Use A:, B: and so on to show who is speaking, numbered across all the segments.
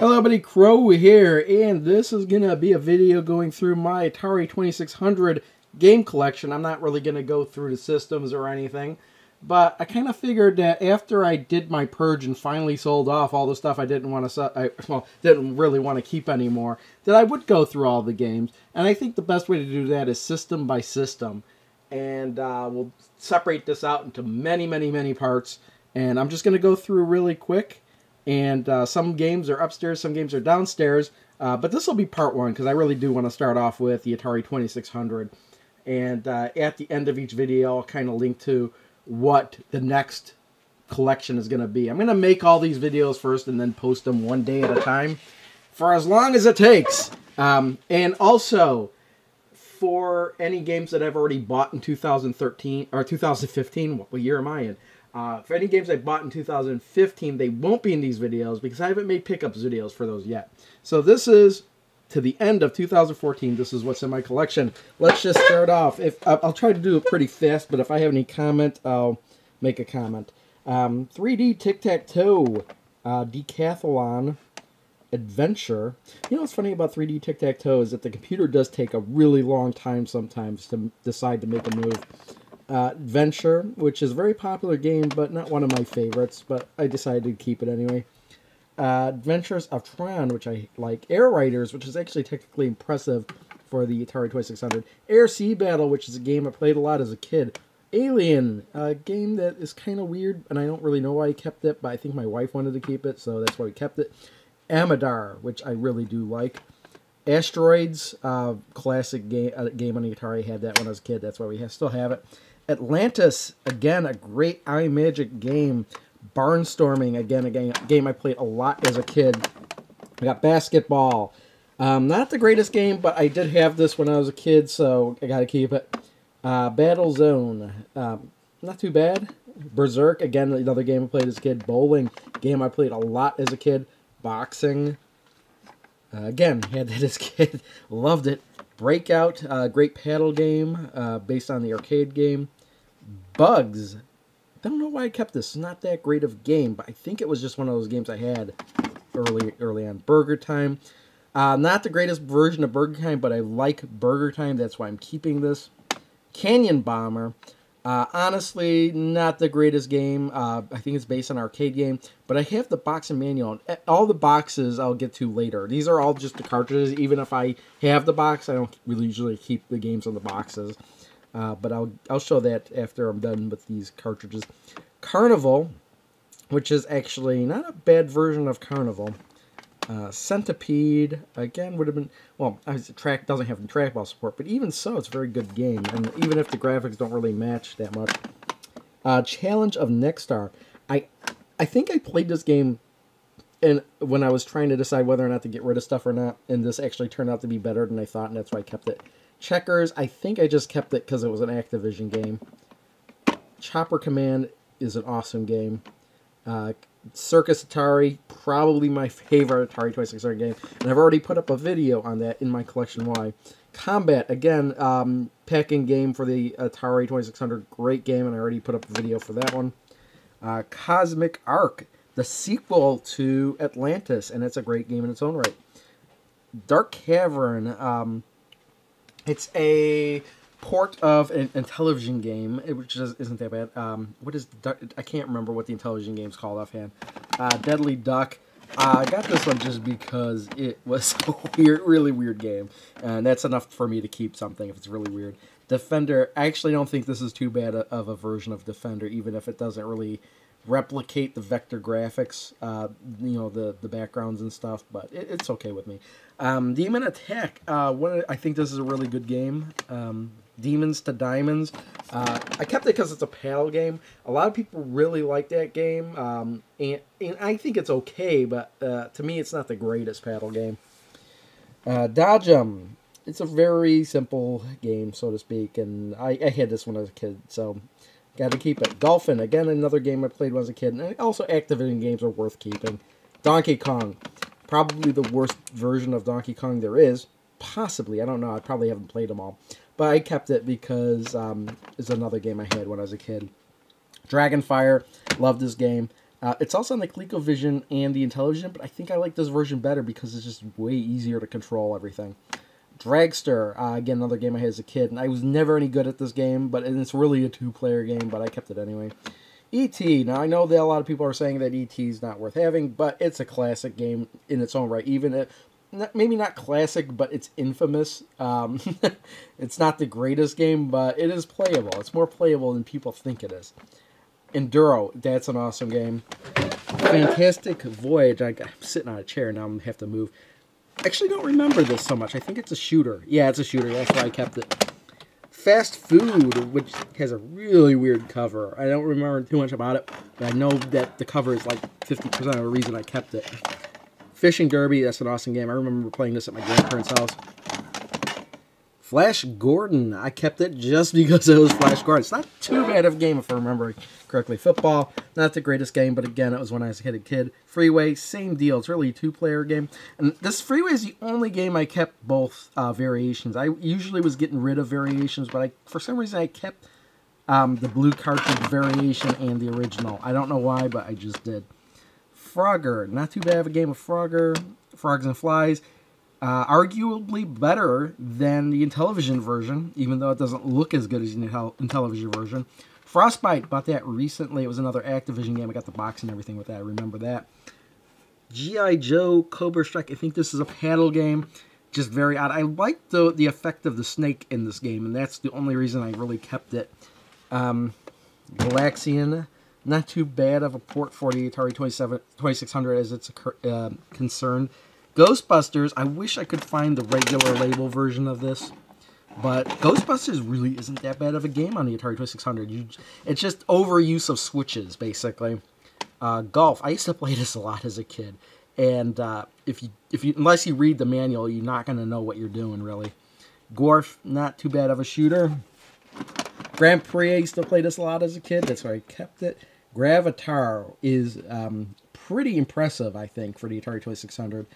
A: Hello everybody, Crow here, and this is going to be a video going through my Atari 2600 game collection. I'm not really going to go through the systems or anything, but I kind of figured that after I did my purge and finally sold off all the stuff I didn't want to, didn't really want to keep anymore, that I would go through all the games, and I think the best way to do that is system by system, and we'll separate this out into many parts, and I'm just going to go through really quick. And some games are upstairs, some games are downstairs. But this will be part one, because I really do want to start off with the Atari 2600. And at the end of each video, I'll kind of link to what the next collection is going to be. I'm going to make all these videos first and then post them one day at a time for as long as it takes. And also, for any games that I've already bought in 2013, or 2015, what year am I in? For any games I bought in 2015, they won't be in these videos because I haven't made pickups videos for those yet. So this is to the end of 2014. This is what's in my collection. Let's just start off. I'll try to do it pretty fast, but if I have any comment, I'll make a comment. 3D Tic-Tac-Toe, Decathlon Adventure. You know what's funny about 3D Tic-Tac-Toe is that the computer does take a really long time sometimes to decide to make a move. Adventure, which is a very popular game, but not one of my favorites, but I decided to keep it anyway. Adventures of Tron, which I like. Air Riders, which is actually technically impressive for the Atari 2600. Air Sea Battle, which is a game I played a lot as a kid. Alien, a game that is kind of weird, and I don't really know why I kept it, but I think my wife wanted to keep it, so that's why we kept it. Amadar, which I really do like. Asteroids, classic game on the Atari. I had that when I was a kid, that's why we still have it. Atlantis, again, a great iMagic game. Barnstorming, again, a game I played a lot as a kid. I got Basketball. Not the greatest game, but I did have this when I was a kid, so I gotta keep it. Battle Zone, not too bad. Berserk, again, another game I played as a kid. Bowling, game I played a lot as a kid. Boxing, again, had that as a kid. Loved it. Breakout, great paddle game based on the arcade game. Bugs. Don't know why I kept this. It's not that great of a game, but I think it was just one of those games I had early on. Burger Time. Not the greatest version of Burger Time, but I like Burger Time. That's why I'm keeping this. Canyon Bomber. Honestly, not the greatest game. I think it's based on an arcade game, but I have the box and manual. All the boxes I'll get to later. These are all just the cartridges. Even if I have the box, I don't really usually keep the games on the boxes. But I'll show that after I'm done with these cartridges. Carnival, which is actually not a bad version of Carnival. Centipede, again, would have been, well, track doesn't have trackball support, but even so, it's a very good game, and even if the graphics don't really match that much. Challenge of Nexstar. I think I played this game when I was trying to decide whether or not to get rid of stuff or not, and this actually turned out to be better than I thought, and that's why I kept it. Checkers, I think I just kept it because it was an Activision game. Chopper Command is an awesome game. Circus Atari, probably my favorite Atari 2600 game, and I've already put up a video on that in my collection. Why? Combat, again, packing game for the Atari 2600, great game, and I already put up a video for that one. Cosmic Ark, the sequel to Atlantis, and it's a great game in its own right. Dark Cavern, it's a port of a television game, which isn't that bad. What is I can't remember what the television game's called offhand. Deadly Duck. I got this one just because it was a really weird game, and that's enough for me to keep something if it's really weird. Defender. I actually don't think this is too bad of a version of Defender, even if it doesn't really replicate the vector graphics, you know, the backgrounds and stuff, but it's okay with me. Demon Attack. I think this is a really good game. Demons to Diamonds. I kept it because it's a paddle game. A lot of people really like that game, and I think it's okay, but to me it's not the greatest paddle game. Dodge 'em. It's a very simple game, so to speak, and I had this when I was a kid, so got to keep it. Dolphin, again, another game I played when I was a kid, and also Activision games are worth keeping. Donkey Kong. Probably the worst version of Donkey Kong there is. Possibly, I don't know, I probably haven't played them all. But I kept it because it's another game I had when I was a kid. Dragonfire, loved this game. It's also on the ColecoVision and the Intellivision, but I think I like this version better because it's just way easier to control everything. Dragster, again, another game I had as a kid, and I was never any good at this game, but it's really a two-player game, but I kept it anyway. E.T. Now, I know that a lot of people are saying that E.T. is not worth having, but it's a classic game in its own right. Even maybe not classic, but it's infamous. It's not the greatest game, but it is playable. It's more playable than people think it is. Enduro, that's an awesome game. Fantastic Voyage. I'm sitting on a chair now. I'm going to have to move. I actually don't remember this so much. I think it's a shooter. Yeah, it's a shooter. That's why I kept it. Fast Food, which has a really weird cover. I don't remember too much about it, but I know that the cover is like 50% of the reason I kept it. Fishing Derby, that's an awesome game. I remember playing this at my grandparents' house. Flash Gordon, I kept it just because it was Flash Gordon. It's not too bad of a game if I remember correctly. Football, not the greatest game, but again, it was when I was a kid. Freeway, same deal. It's really a two-player game. And this Freeway is the only game I kept both variations. I usually was getting rid of variations, but for some reason I kept the blue cartridge variation and the original. I don't know why, but I just did. Frogger, not too bad of a game of Frogger. Frogs and Flies. Arguably better than the Intellivision version, even though it doesn't look as good as the Intellivision version. Frostbite, bought that recently. It was another Activision game. I got the box and everything with that. I remember that. G.I. Joe, Cobra Strike. I think this is a paddle game. Just very odd. I like the effect of the snake in this game, and that's the only reason I really kept it. Galaxian, not too bad of a port for the Atari 2600 as it's concerned. Ghostbusters, I wish I could find the regular label version of this, but Ghostbusters really isn't that bad of a game on the Atari 2600. It's just overuse of switches, basically. Golf, I used to play this a lot as a kid, and unless you read the manual, you're not going to know what you're doing, really. Gorf, not too bad of a shooter. Grand Prix, I used to play this a lot as a kid, that's why I kept it. Gravatar is pretty impressive, I think, for the Atari 2600.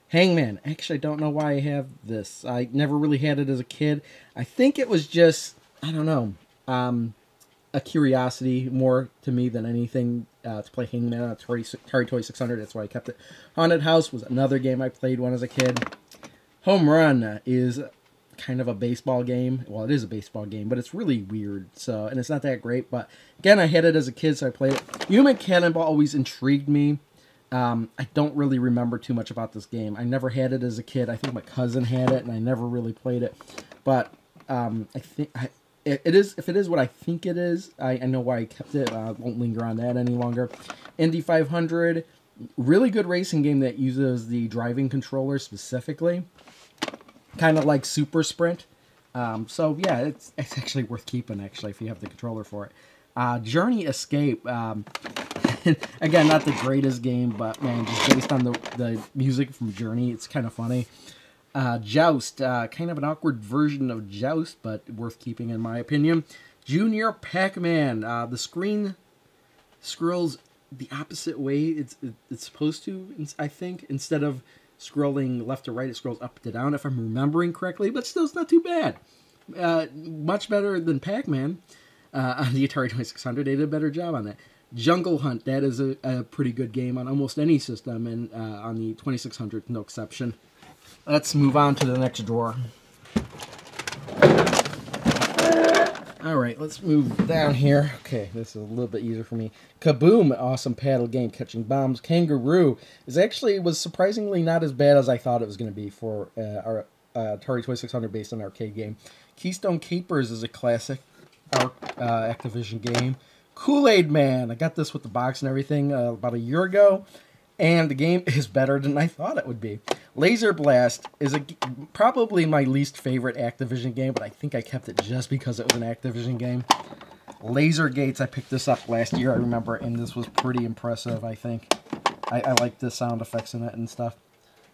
A: Hangman. Actually, I don't know why I have this. I never really had it as a kid. I think it was just, I don't know, a curiosity more to me than anything to play Hangman on Atari 2600. That's why I kept it. Haunted House was another game I played when I was a kid. Home Run is kind of a baseball game. Well, it is a baseball game, but it's really weird. And it's not that great. But again, I had it as a kid, so I played it. Human Cannonball always intrigued me. I don't really remember too much about this game. I never had it as a kid. I think my cousin had it, and I never really played it. But I think it is. If it is what I think it is, I know why I kept it. I won't linger on that any longer. Indy 500, really good racing game that uses the driving controller specifically, kind of like Super Sprint. So yeah, it's actually worth keeping. Actually, if you have the controller for it. Journey Escape. Again, not the greatest game, but man, just based on the music from Journey, it's kind of funny. Joust, kind of an awkward version of Joust, but worth keeping in my opinion. Junior Pac-Man, the screen scrolls the opposite way it's supposed to, I think. Instead of scrolling left to right, it scrolls up to down, if I'm remembering correctly, but still, it's not too bad. Much better than Pac-Man on the Atari 2600. They did a better job on that. Jungle Hunt, that is a pretty good game on almost any system, and on the 2600, no exception. Let's move on to the next drawer. Alright, let's move down here. Okay, this is a little bit easier for me. Kaboom, awesome paddle game, catching bombs. Kangaroo was surprisingly not as bad as I thought it was going to be for our Atari 2600 based on arcade game. Keystone Keepers is a classic Activision game. Kool-Aid Man, I got this with the box and everything about a year ago, and the game is better than I thought it would be. Laser Blast is probably my least favorite Activision game, but I think I kept it just because it was an Activision game. Laser Gates, I picked this up last year, I remember, and this was pretty impressive, I think. I like the sound effects in it and stuff.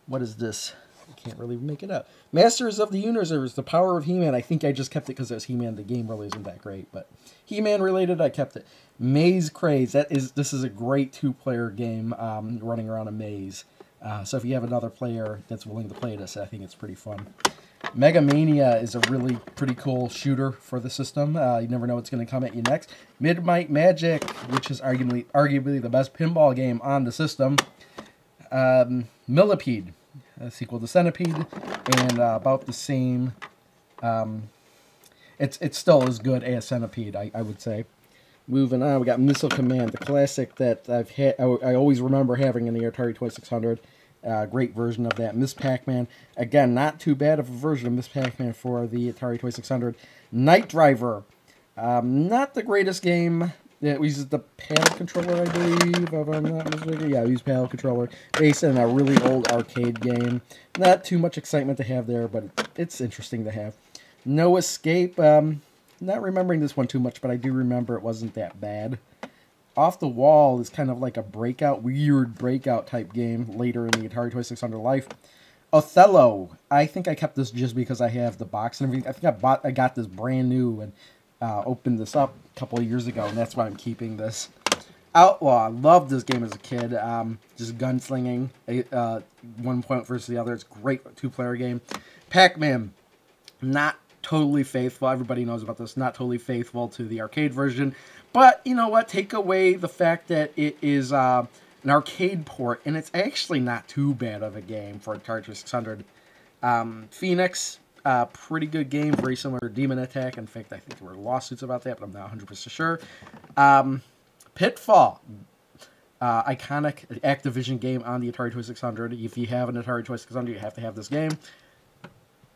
A: What is this? I can't really make it up. Masters of the Universe, The Power of He-Man. I think I just kept it because it was He-Man. The game really isn't that great, but He-Man related, I kept it. Maze Craze. This is a great two-player game running around a maze. So if you have another player that's willing to play this, I think it's pretty fun. Mega Mania is a really pretty cool shooter for the system. You never know what's going to come at you next. Midnight Magic, which is arguably the best pinball game on the system. Millipede, a sequel to Centipede, and about the same. It's still as good as Centipede, I would say. Moving on, we got Missile Command, the classic that I always remember having in the Atari 2600. Great version of that. Miss Pac-Man, again, not too bad of a version of Miss Pac-Man for the Atari 2600. Night Driver, not the greatest game. It uses the paddle controller, I believe, if I'm not mistaken. Yeah, I use paddle controller, based on a really old arcade game. Not too much excitement to have there, but it's interesting to have. No Escape, not remembering this one too much, but I do remember it wasn't that bad. Off the Wall is kind of like a weird breakout type game later in the Atari 2600 life. Othello, I think I kept this just because I have the box and everything. I think I got this brand new and opened this up a couple of years ago, and that's why I'm keeping this. Outlaw, I loved this game as a kid. Just gunslinging, one point versus the other. It's a great two-player game. Pac-Man, not totally faithful. Everybody knows about this. Not totally faithful to the arcade version. But, you know what? Take away the fact that it is an arcade port, and it's actually not too bad of a game for Atari 2600. Phoenix, pretty good game. Very similar to Demon Attack. In fact, I think there were lawsuits about that, but I'm not 100% sure. Pitfall. Iconic Activision game on the Atari 2600. If you have an Atari 2600, you have to have this game.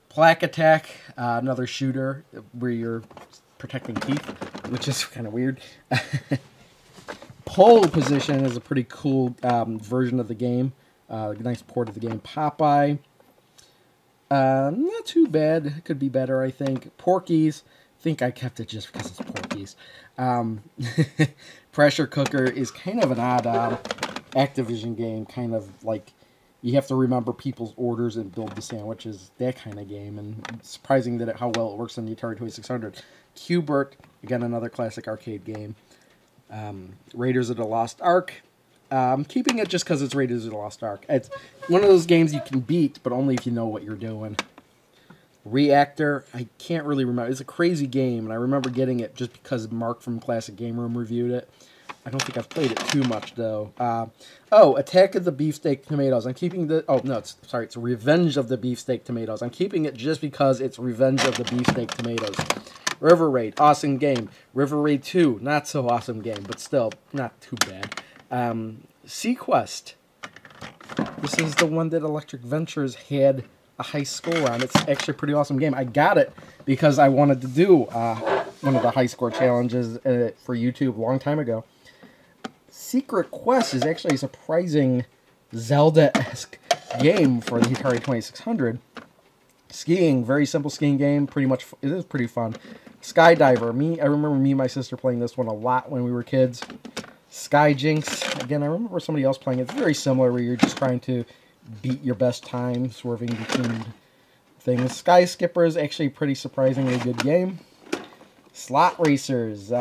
A: Plaque Attack, another shooter where you're protecting teeth, which is kind of weird. Pole Position is a pretty cool version of the game. Nice port of the game. Popeye, not too bad. It could be better, I think. Porky's, I think I kept it just because it's Porky's. Pressure Cooker is kind of an odd Activision game, kind of like you have to remember people's orders and build the sandwiches, that kind of game, and it's surprising that how well it works on the Atari 2600. Qbert, again, another classic arcade game. Raiders of the Lost Ark. I'm keeping it just because it's Raiders of the Lost Ark. It's one of those games you can beat, but only if you know what you're doing. Reactor, I can't really remember. It's a crazy game, and I remember getting it just because Mark from Classic Game Room reviewed it. I don't think I've played it too much, though. Attack of the Beefsteak Tomatoes. I'm keeping the... Oh, no, it's Revenge of the Beefsteak Tomatoes. I'm keeping it just because it's Revenge of the Beefsteak Tomatoes. River Raid, awesome game. River Raid 2, not so awesome game, but still not too bad. Sequest. This is the one that Electric Ventures had a high score on. It's actually a pretty awesome game. I got it because I wanted to do one of the high score challenges for YouTube a long time ago. Secret Quest is actually a surprising Zelda-esque game for the Atari 2600. Skiing, very simple skiing game. It is pretty fun. Skydiver. I remember me and my sister playing this one a lot when we were kids. Sky Jinx. Again, I remember somebody else playing it. It's very similar where you're just trying to beat your best time, swerving between things. Sky Skipper is actually a pretty surprisingly good game. Slot Racers.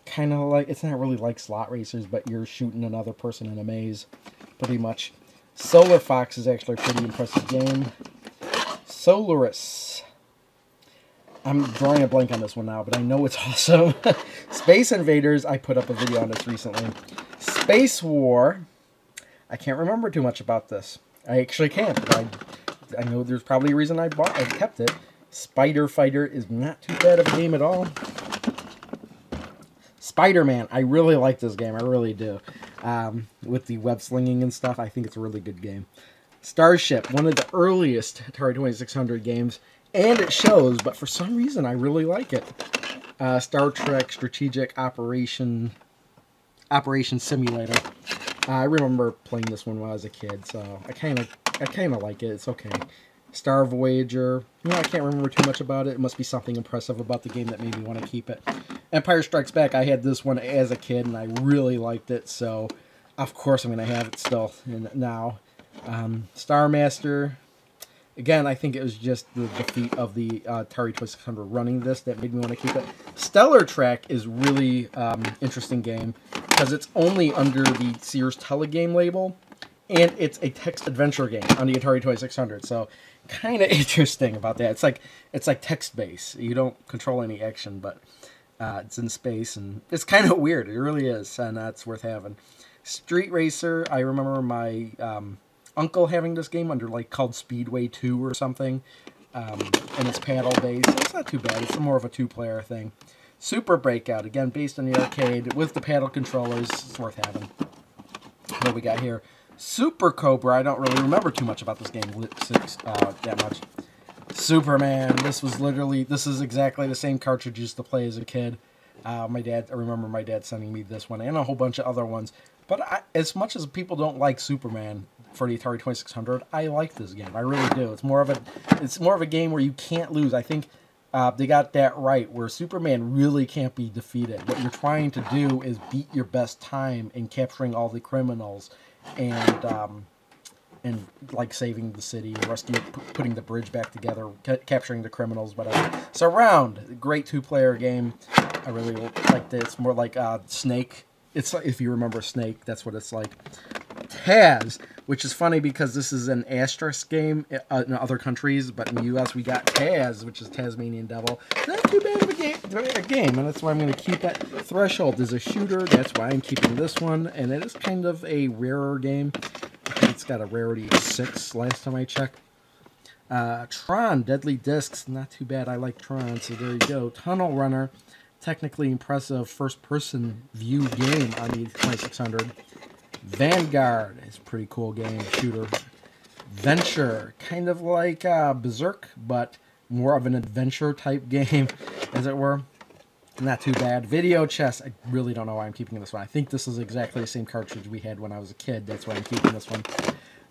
A: Kind of like, it's not really like Slot Racers, but you're shooting another person in a maze, pretty much. Solar Fox is actually a pretty impressive game. Solaris. I'm drawing a blank on this one now, but I know it's awesome. Space Invaders, I put up a video on this recently. Space War, I can't remember too much about this. I actually can't, but I know there's probably a reason I kept it. Spider Fighter is not too bad of a game at all. Spider-Man, I really like this game, I really do. With the web slinging and stuff, I think it's a really good game. Starship, one of the earliest Atari 2600 games, and it shows, but for some reason I really like it. Star Trek Strategic Operation Simulator. I remember playing this one when I was a kid, so I kind of like it. It's okay. Star Voyager. I can't remember too much about it. It must be something impressive about the game that made me want to keep it. Empire Strikes Back. I had this one as a kid, and I really liked it, so of course I'm going to have it still now. Star Master. Again, I think it was just the defeat of the Atari 2600 running this that made me want to keep it. Stellar Track is really interesting game because it's only under the Sears Telegame label, and it's a text adventure game on the Atari 2600. So kind of interesting about that. It's like text based. You don't control any action, but it's in space, and it's kind of weird. It really is, and it's worth having. Street Racer. I remember my uncle having this game under called Speedway 2 or something, and it's paddle based. So it's not too bad. It's more of a 2-player thing. Super Breakout, again based on the arcade with the paddle controllers. It's worth having. What we got here? Super Cobra. I don't really remember too much about this game that much. Superman. This is exactly the same cartridge I used to play as a kid. I remember my dad sending me this one and a whole bunch of other ones. But as much as people don't like Superman for the Atari 2600, I like this game. I really do. It's more of a game where you can't lose. I think they got that right, where Superman really can't be defeated. What you're trying to do is beat your best time in capturing all the criminals and like saving the city, putting the bridge back together, capturing the criminals, whatever. Surround, great 2-player game. I really liked it. It's more like Snake. It's if you remember Snake, that's what it's like. Taz, which is funny because this is an asterisk game in other countries, but in the U.S. we got Taz, which is Tasmanian Devil. Not too bad of a game, and that's why I'm going to keep it. Threshold is a shooter, that's why I'm keeping this one, and it is kind of a rarer game. I think it's got a rarity of 6 last time I checked. Tron, Deadly Discs, not too bad. I like Tron, so there you go. Tunnel Runner, technically impressive first-person view game on the 2600. Vanguard is a pretty cool game, shooter. Venture, kind of like Berserk, but more of an adventure type game, as it were. Not too bad. Video Chess, I really don't know why I'm keeping this one. I think this is exactly the same cartridge we had when I was a kid. That's why I'm keeping this one.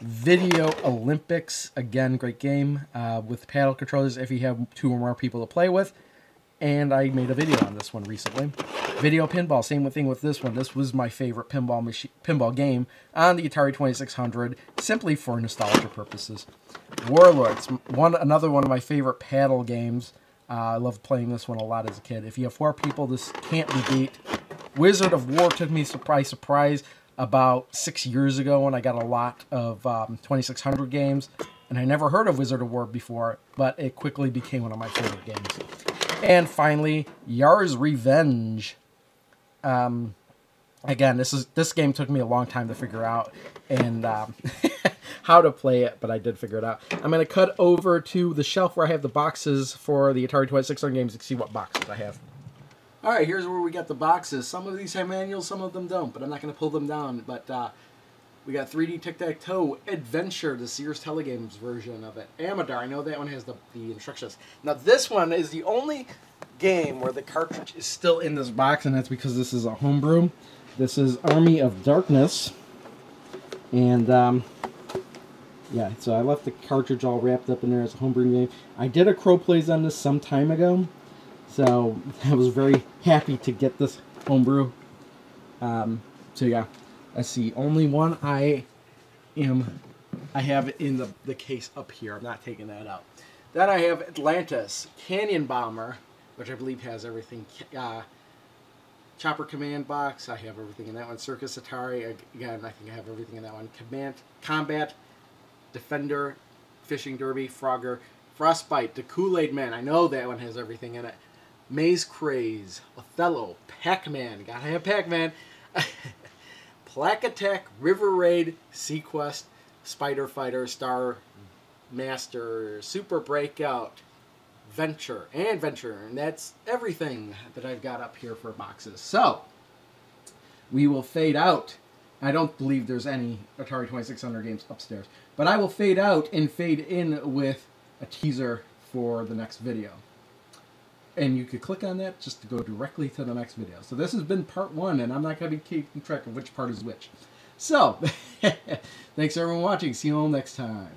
A: Video Olympics, again, great game with paddle controllers if you have 2 or more people to play with. And I made a video on this one recently. Video Pinball, same thing with this one. This was my favorite pinball game on the Atari 2600, simply for nostalgia purposes. Warlords, another one of my favorite paddle games. I loved playing this one a lot as a kid. If you have 4 people, this can't be beat. Wizard of War took me surprise about 6 years ago when I got a lot of 2600 games. And I never heard of Wizard of War before, but it quickly became one of my favorite games. And finally, Yar's Revenge. Again, this game took me a long time to figure out and how to play it, but I did figure it out. I'm going to cut over to the shelf where I have the boxes for the Atari 2600 games to see what boxes I have. Alright, here's where we got the boxes. Some of these have manuals, some of them don't, but I'm not going to pull them down. But we got 3D Tic-Tac-Toe, Adventure, the Sears Telegames version of it. Amadar, I know that one has the instructions. Now this one is the only game where the cartridge is still in this box, and that's because this is a homebrew. This is Army of Darkness. And yeah, so I left the cartridge all wrapped up in there as a homebrew game. I did a Crow Plays on this some time ago, so I was very happy to get this homebrew. So yeah. Let's see, only one I have it in the case up here. I'm not taking that out. Then I have Atlantis, Canyon Bomber, which I believe has everything. Chopper Command Box, I have everything in that one. Circus Atari, again, I think I have everything in that one. Combat, Defender, Fishing Derby, Frogger, Frostbite, the Kool-Aid Man, I know that one has everything in it. Maze Craze, Othello, Pac-Man, gotta have Pac-Man. Plaque Attack, River Raid, Sequest, Spider Fighter, Star Master, Super Breakout, Venture, and that's everything that I've got up here for boxes. So, we will fade out. I don't believe there's any Atari 2600 games upstairs, but I will fade out and fade in with a teaser for the next video. And you could click on that just to go directly to the next video. So this has been part 1, and I'm not going to be keeping track of which part is which. So, thanks everyone for watching. See you all next time.